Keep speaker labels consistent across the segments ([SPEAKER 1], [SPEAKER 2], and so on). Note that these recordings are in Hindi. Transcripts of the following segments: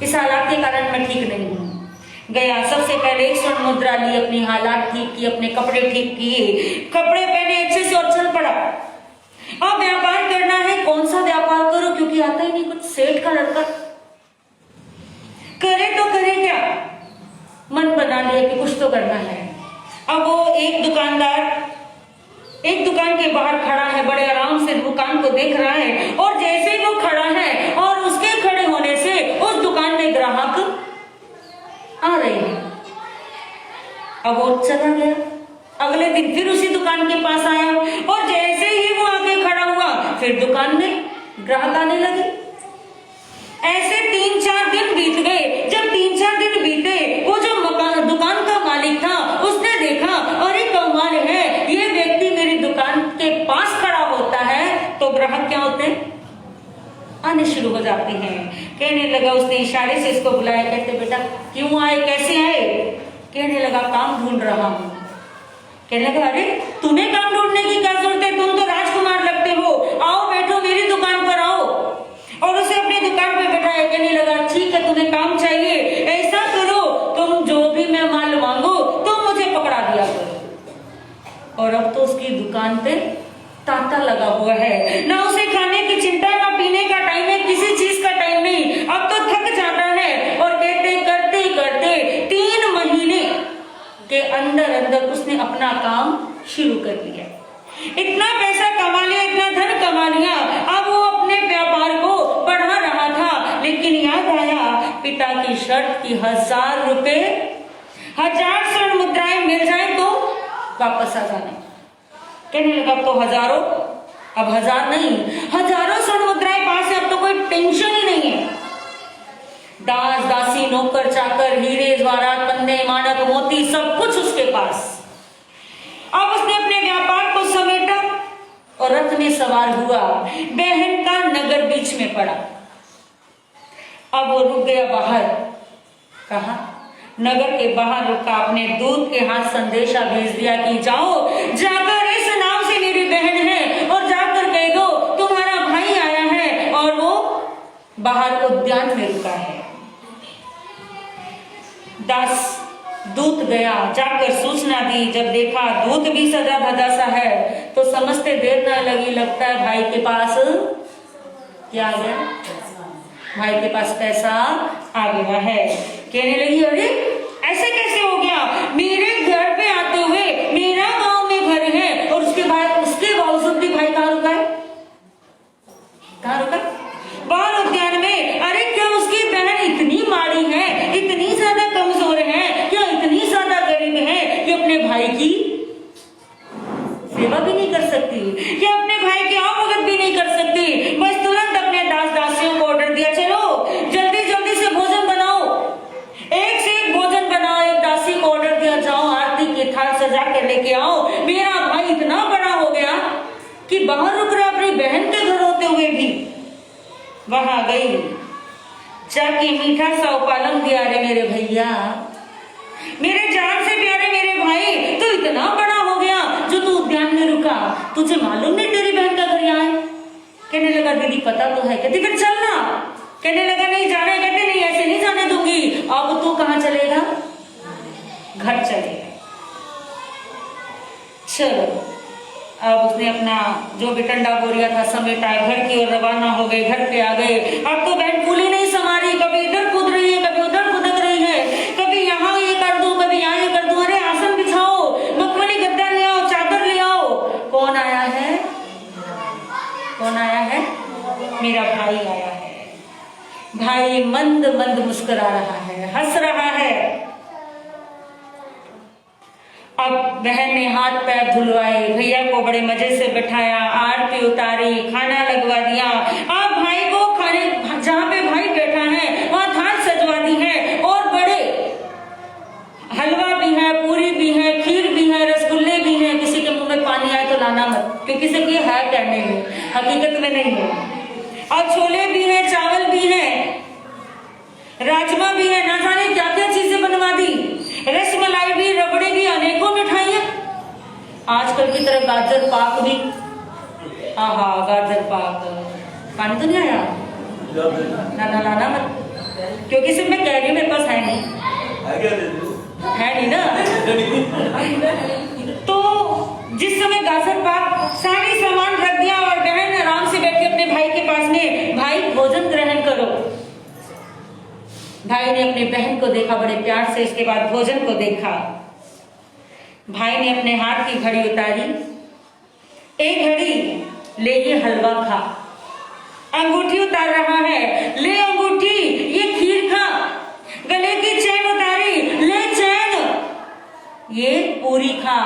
[SPEAKER 1] इस हालात के कारण मैं ठीक नहीं हूँ। गया, सबसे पहले एक स्वर्ण मुद्रा ली, अपनी हालात ठीक की, अपने कपड़े ठीक किए, कपड़े पहने अच्छे से और चल पड़ा। अब व्यापार करना है, कौन सा व्यापार करो, क्योंकि आता ही नहीं कुछ। सेठ का लड़का, करे तो करे क्या, मन बना लिया कि कुछ तो करना है। अब वो एक दुकानदार एक दुकान के बाहर खड़ा है, बड़े आराम से दुकान को देख रहा है, और जैसे ही वो खड़ा है और उसके खड़े होने से उस दुकान में ग्राहक आ रहे हैं। अब वो चला गया, अगले दिन फिर उसी दुकान के पास आया, और जैसे ही वो आके खड़ा हुआ फिर दुकान में ग्राहक आने लगे। ऐसे 3-4 दिन बीत गए। जब 3-4 दिन बीते, वो जो दुकान का मालिक था उसने देखा, अरे कमाल है, ये व्यक्ति मेरी दुकान के पास खड़ा होता है तो ग्राहक क्या होते हैं, आने शुरू हो जाते हैं। कहने लगा, उसने इशारे से इसको बुलाया, कहते बेटा क्यों आए, कैसे आए? कहने लगा काम ढूंढ रहा हूं। कहने लगा, अरे तुम्हें काम ढूंढने की क्या जरूरत है, तुम तो राजकुमार लगते हो, आओ बैठो मेरी दुकान पर आओ। और उसे अपनी दुकान पे बैठाया। कहने लगा, ठीक है तुम्हें काम चाहिए, ऐसा करो तुम जो भी मैं माल मांगो तुम मुझे पकड़ा दिया करो। और अब तो उसकी दुकान पे तांता लगा हुआ है, ना उसे खाने की चिंता, ना पीने का टाइम है, किसी चीज का टाइम नहीं। अब तो थक जाता है, और कहते करते करते 3 महीने के अंदर अंदर उसने अपना काम शुरू कर लिया। इतना पैसा कमा लिया, इतना धन कमा लिया। अब वो अपने व्यापार को बढ़ा रहा था, लेकिन याद आया पिता की शर्त की 1000 रुपए, 1000 स्वर्ण मुद्राएं मिल जाए तो वापस आ जाने। कहने लगा, अब तो हजारों, अब 1000 नहीं, हजारों स्वर्ण मुद्राएं पास है, अब तो कोई टेंशन ही नहीं है। दास दासी नौकर चाकर हीरे जवाहरात पन्ने मानक मोती सब कुछ उसके पास। अब उसने अपने व्यापार को समेटा और रथ में सवार हुआ। बहन का नगर बीच में पड़ा। अब वो रुक गया बाहर। कहा? नगर के बाहर रुका, अपने दूत के हाथ संदेशा भेज दिया कि जाओ, जाकर इस नाम से मेरी बहन है और जाकर कह दो तुम्हारा भाई आया है और वो बाहर उद्यान में रुका है। दास दूत गया, जाकर सूचना दी। जब देखा दूत भी सजा धजा सा है तो समझते देर ना लगी, लगता है भाई के पास क्या आ गया, भाई के पास पैसा आ गया है। कहने लगी, अरे ऐसे कैसे हो गया, मेरे घर पे आते हुए मेरा गांव में घर है और उसके बावजूद भी भाई कहाँ रुका है, कहाँ रुका? बाहर उद्यान में। अरे क्या उसकी बहन इतनी माड़ी है, इतनी ज्यादा कमजोर है, क्या इतनी ज्यादा गरीब है कि अपने भाई की सेवा भी नहीं कर सकती, क्या अपने भाई की आवभगत भी नहीं कर सकती? बस तुरंत अपने दास दासियों को ऑर्डर दिया, चलो जल्दी जल्दी से भोजन बनाओ, एक से एक भोजन बनाओ। एक दासी को ऑर्डर दिया, जाओ आरती के थाल सजा के लेके आओ। मेरा भाई इतना बड़ा हो गया कि बाहर रुक रहा अपनी बहन के घर होते हुए भी। वहां गई, जाके मीठा सा उपालम दिया, अरे मेरे भैया, मेरे जान से प्यारे मेरे भाई, तू इतना बड़ा हो गया जो तू उद्यान में रुका, तुझे मालूम नहीं तेरी बहन का घर यहाँ है? कहने लगा, दीदी पता तो है। कहती फिर चलना। कहने लगा, नहीं जाने। कहते नहीं, ऐसे नहीं जाने दूंगी। अब तू कहाँ चलेगा? घर चलेगा। चलो, अब उसने अपना जो भी टंडा बोरिया था समेटा, घर की ओर रवाना हो गए। घर पे आ गए। अब तो बहन फूली नहीं समारी, कभी इधर कूद रही है, कभी उधर कूदक रही है, कभी यहाँ ये कर दूं, कभी यहाँ ये कर दूं। अरे आसन बिछाओ, मखमली गद्दा ले आओ, चादर ले आओ। कौन आया है? कौन आया है? मेरा भाई आया है। भाई मंद मंद मुस्कुरा रहा है, हंस रहा है। अब बहन ने हाथ पैर धुलवाए, भैया को बड़े मजे से बिठाया, आरती उतारी, खाना लगवा दिया। अब भाई को खाने जहाँ पे भाई बैठा है वहां थाल सजवा दी है, और बड़े हलवा भी है, पूरी भी है, खीर भी है, रसगुल्ले भी हैं। किसी के मुंह में पानी आए तो लाना मत, क्योंकि किसी की है कहने में, हकीकत में नहीं है। और छोले भी है, चावल भी है, राजमा भी है, ना जाने क्या क्या चीजें बनवा दी, रसमलाई भी, रबड़ी भी, अनेकों मिठाइयां। आजकल की तरह गाजर पाक भी। आहा, गाजर पाक। पानी तो नहीं आया? ना लाना मत, क्योंकि सिर्फ मैं कह रही हूँ, मेरे पास है नहीं, है नहीं ना। तो जिस समय गाजर पाक सारी सामान रख दिया और बहन आराम से बैठी अपने भाई के पास में, भाई भोजन ग्रहण करो। भाई ने अपने बहन को देखा बड़े प्यार से, इसके बाद भोजन को देखा। भाई ने अपने हाथ की घड़ी उतारी, एक घड़ी ले ये हलवा खा, अंगूठी उतार रहा है, ले अंगूठी, ये खीर खा, गले की चैन उतारी, ले चैन, ये पूरी खा,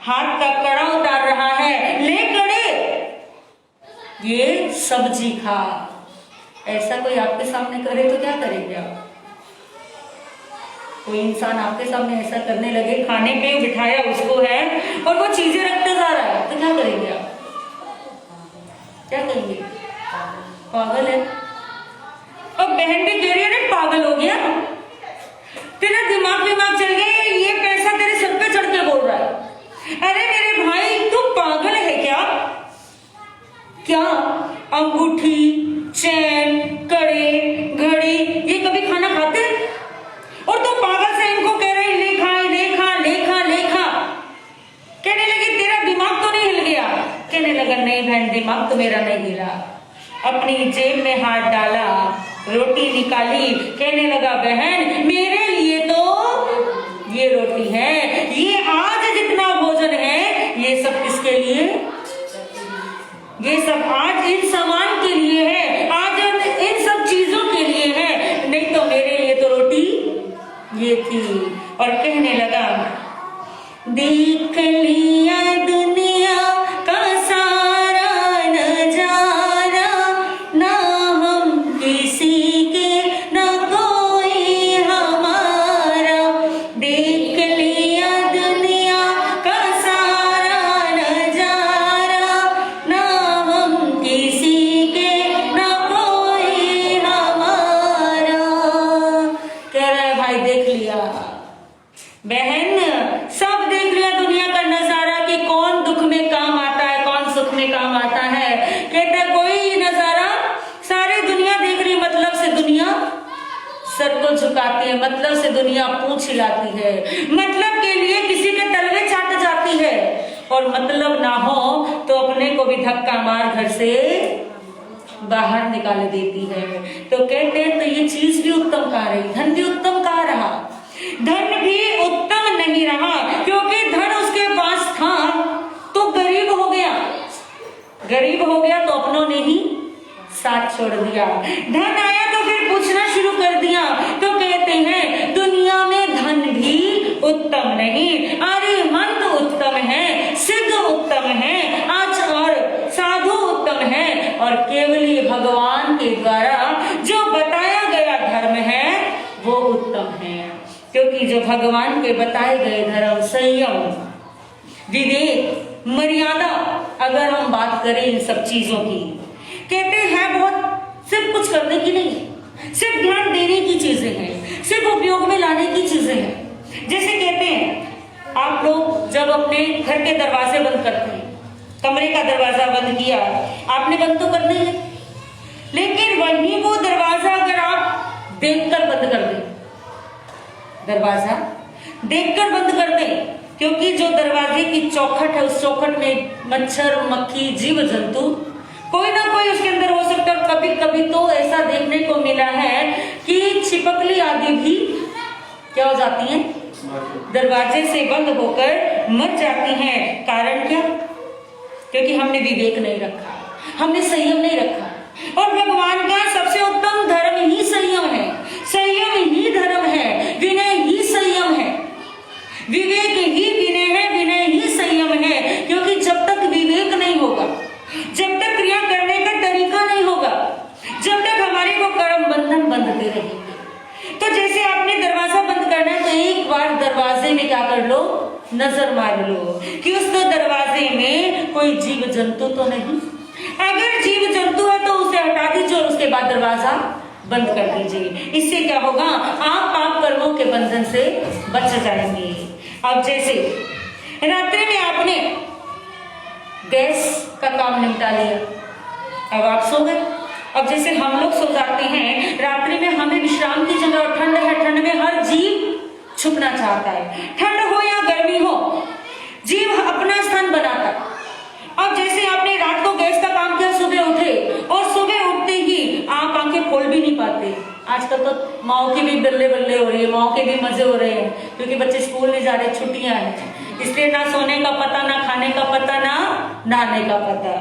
[SPEAKER 1] हाथ का कड़ा उतार रहा है, ले कड़े, ये सब्जी खा। ऐसा कोई आपके सामने करे तो क्या करेंगे आप? कोई इंसान आपके सामने ऐसा करने लगे, खाने पे बिठाया उसको है और वो चीजें रखते जा रहा है, तो क्या करेंगे आप? क्या करेंगे? पागल है। और बहन भी कह रही है ना पागल हो गया, तेरा दिमाग चल गया, ये पैसा तेरे सर पे चढ़ के बोल रहा है। अरे मेरे भाई तू पागल है क्या? क्या अंगूठी, चैन, कड़े, घड़ी, ये कभी खाना खाते हैं? और तो पागल से इनको कह रहे ले खा, ले खा, ले खा, ले खा। कहने लगी तेरा दिमाग तो नहीं हिल गया? कहने लगा नहीं बहन, दिमाग तो मेरा नहीं हिला। अपनी जेब में हाथ डाला, रोटी निकाली, कहने लगा बहन मेरे लिए तो ये रोटी है, ये आज जितना भोजन है ये सब किसके लिए? ये सब आज इन सामान के लिए है, आज इन सब चीजों के लिए है, नहीं तो मेरे लिए तो रोटी ये थी। और कहने लगा देख लिया दुनिया का सारा नजारा, ना हम किसी के ना कोई हमारा। देख लिया दुनिया का सारा नजारा, ना हम किसी के ना कोई हमारा। कह रहा है भाई देख लिया, बहन सब देख लिया दुनिया का नजारा कि कौन दुख में काम आता है, कौन सुख में काम आता है। कहता है कोई नजारा सारी दुनिया देख रही, मतलब से दुनिया सर को झुकाती है, मतलब से दुनिया पूंछ हिलाती है, मतलब के लिए किसी के तलवे चाट जाती है, और मतलब ना हो तो अपने को भी धक्का मार घर से बाहर निकाल देती है। तो कहते हैं तो ये चीज भी उत्तम कहाँ रही, धन भी उत्तम कहाँ रहा? धन भी उत्तम नहीं रहा, क्योंकि धन उसके पास था तो गरीब हो गया, गरीब हो गया तो अपनों ने ही साथ छोड़ दिया। धन आया तो फिर पूछना शुरू कर दिया, तो कहते हैं दुनिया में धन भी उत्तम नहीं, आर्यमंत उत्तम है, सिद्ध उत्तम है, आचार साधु उत्तम है, और केवली भगवान के द्वारा जो बताया गया धर्म है वो उत्तम है। क्योंकि जो भगवान के बताए गए धर्म, संयम, विवेक, मर्यादा, अगर हम बात करें इन सब चीजों की, कहते हैं बहुत सिर्फ कुछ करने की नहीं, सिर्फ ध्यान देने की चीजें हैं, सिर्फ उपयोग में लाने की चीजें हैं। जैसे कहते हैं आप लोग जब अपने घर के दरवाजे बंद करते हैं, कमरे का दरवाजा बंद किया, आपने बंद तो करना ही है, लेकिन वहीं वो दरवाजा अगर आप देखकर बंद कर दें, दरवाजा देखकर बंद कर दें, क्योंकि जो दरवाजे की चौखट है उस चौखट में मच्छर, मक्खी, जीव जंतु कोई ना कोई उसके अंदर हो सकता है। कभी कभी तो ऐसा देखने को मिला है कि छिपकली आदि भी क्या हो जाती हैं, दरवाजे से बंद होकर मर जाती हैं। कारण क्या? क्योंकि हमने विवेक नहीं रखा, हमने संयम नहीं रखा। और भगवान का सबसे उत्तम धर्म ही संयम है, संयम ही धर्म है, विनय ही संयम है, विवेक ही विनय है, विनय ही संयम है। क्योंकि जब तक विवेक नहीं होगा, जब तक क्रिया करने का तरीका नहीं होगा, जब तक हमारे को कर्म बंधन बंधते रहेंगे। तो जैसे आपने दरवाजा बंद करना है तो एक बार दरवाजे में क्या कर लो, नजर मार लो कि उस दरवाजे में कोई जीव जंतु तो नहीं। अगर जीव जंतु है तो उसे हटा दीजिए और उसके बाद दरवाजा बंद कर दीजिए। इससे क्या होगा, आप पाप कर्मों के बंधन से बच जाएंगे। अब जैसे रात्रि में आपने गैस का काम निपटा लिया, अब आप सो गए। अब जैसे हम लोग सो जाते हैं रात्रि में, हमें विश्राम की छुपना चाहता है। ठंड हो या गर्मी हो, जीव अपना स्थान बनाता है। अब जैसे आपने रात को गैस का काम किया, सुबह उठे और सुबह उठते ही आप आंखें खोल भी नहीं पाते। आजकल तो माओ की भी बल्ले बल्ले हो रही है, माओ के भी मजे हो रहे हैं, क्योंकि बच्चे स्कूल नहीं जा रहे, छुट्टियां हैं, इसलिए ना सोने का पता, ना खाने का पता, ना नहाने का पता।